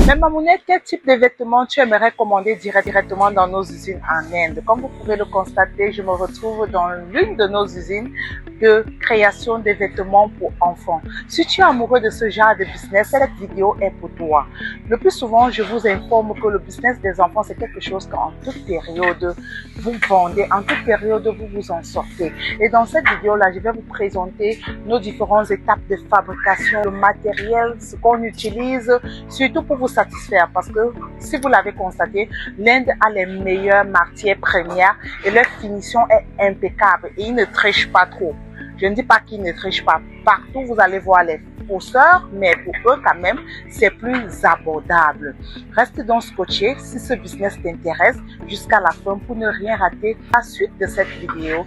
Mais Mamounette, quel type de vêtements tu aimerais commander directement dans nos usines en Inde? Comme vous pouvez le constater, je me retrouve dans l'une de nos usines de création de vêtements pour enfants. Si tu es amoureux de ce genre de business, cette vidéo est pour toi. Le plus souvent, je vous informe que le business des enfants, c'est quelque chose qu'en toute période, vous vendez, en toute période, vous vous en sortez. Et dans cette vidéo-là, je vais vous présenter nos différentes étapes de fabrication, le matériel, ce qu'on utilise, surtout pour vous satisfaire. Parce que, si vous l'avez constaté, l'Inde a les meilleures matières premières et leur finition est impeccable et ils ne trichent pas trop. Je ne dis pas qu'ils ne trichent pas. Partout, vous allez voir les fausseurs, mais pour eux, quand même, c'est plus abordable. Reste donc scotché si ce business t'intéresse jusqu'à la fin pour ne rien rater à la suite de cette vidéo.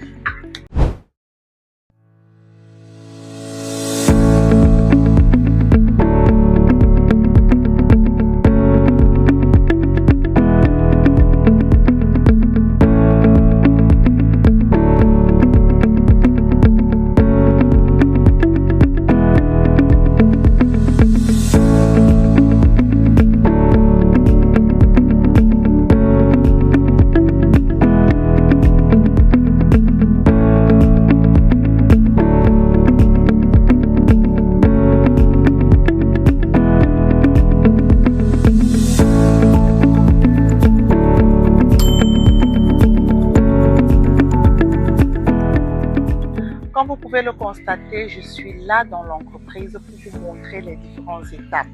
Comme vous pouvez le constater, je suis là dans l'entreprise pour vous montrer les différentes étapes.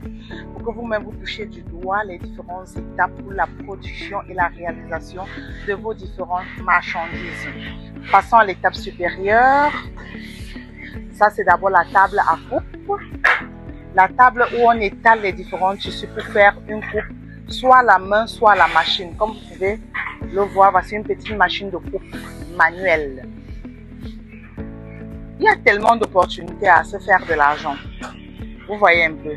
Pour que vous-même vous touchiez du doigt les différentes étapes pour la production et la réalisation de vos différentes marchandises. Passons à l'étape supérieure. Ça, c'est d'abord la table à coupe. La table où on étale les différents tissus pour faire une coupe, soit à la main, soit à la machine. Comme vous pouvez le voir, voici une petite machine de coupe manuelle. Il y a tellement d'opportunités à se faire de l'argent. Vous voyez un peu.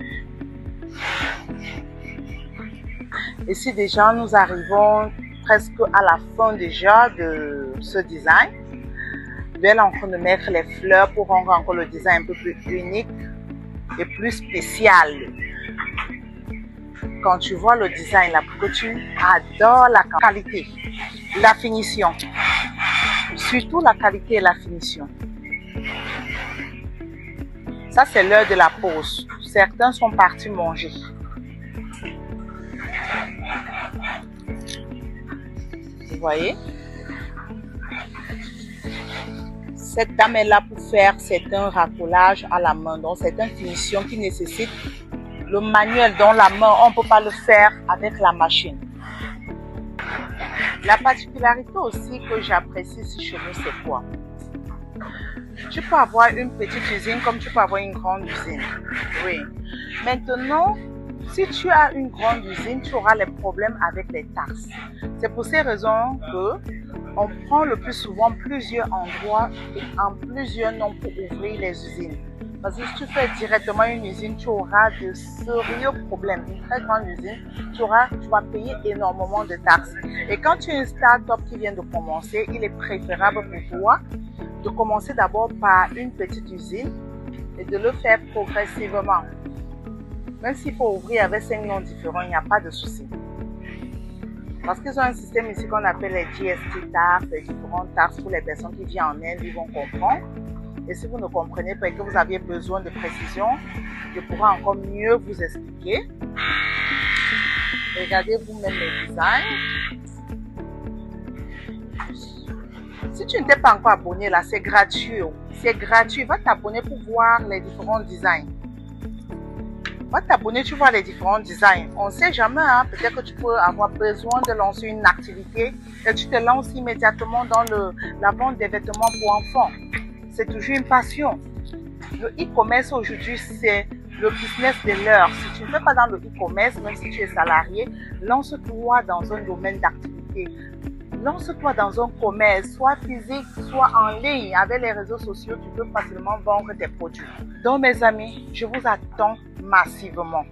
Ici déjà, nous arrivons presque à la fin déjà de ce design. Je vais là en train de mettre les fleurs pour rendre encore le design un peu plus unique et plus spécial. Quand tu vois le design là, que tu adores la qualité, la finition. Surtout la qualité et la finition. Ça, c'est l'heure de la pause. Certains sont partis manger. Vous voyez? Cette dame est là pour faire certains racolages à la main. Donc, c'est une finition qui nécessite le manuel dans la main. On ne peut pas le faire avec la machine. La particularité aussi que j'apprécie ici chez nous, c'est quoi? Tu peux avoir une petite usine comme tu peux avoir une grande usine. Oui. Maintenant, si tu as une grande usine, tu auras les problèmes avec les taxes. C'est pour ces raisons que on prend le plus souvent plusieurs endroits et en plusieurs noms pour ouvrir les usines. Parce que si tu fais directement une usine, tu auras de sérieux problèmes. Une très grande usine, tu vas payer énormément de taxes. Et quand tu es une start-up qui vient de commencer, il est préférable pour toi de commencer d'abord par une petite usine et de le faire progressivement. Même s'il faut ouvrir avec 5 noms différents, il n'y a pas de souci. Parce qu'ils ont un système ici qu'on appelle les GST taxes, les différentes taxes pour les personnes qui viennent en Inde, ils vont comprendre. Et si vous ne comprenez pas et que vous avez besoin de précision, je pourrai encore mieux vous expliquer. Regardez vous-même les designs. Si tu ne t'es pas encore abonné là, c'est gratuit. C'est gratuit. Va t'abonner pour voir les différents designs. Va t'abonner, tu vois les différents designs. On ne sait jamais, hein, peut-être que tu peux avoir besoin de lancer une activité et tu te lances immédiatement dans la vente des vêtements pour enfants. C'est toujours une passion. Le e-commerce aujourd'hui, c'est le business de l'heure. Si tu ne fais pas dans le e-commerce, même si tu es salarié, lance-toi dans un domaine d'activité. Lance-toi dans un commerce, soit physique, soit en ligne. Avec les réseaux sociaux, tu peux facilement vendre tes produits. Donc, mes amis, je vous attends massivement.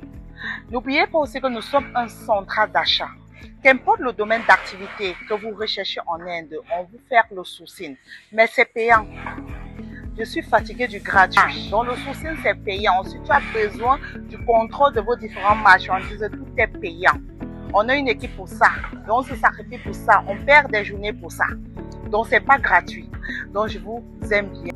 N'oubliez pas aussi que nous sommes un central d'achat. Qu'importe le domaine d'activité que vous recherchez en Inde, on vous fait le sourcing. Mais c'est payant. Je suis fatiguée du gratuit. Donc le sourcing, c'est payant. Si tu as besoin du contrôle de vos différentes marchandises, tout est payant. On a une équipe pour ça. Donc on se sacrifie pour ça. On perd des journées pour ça. Donc c'est pas gratuit. Donc je vous aime bien.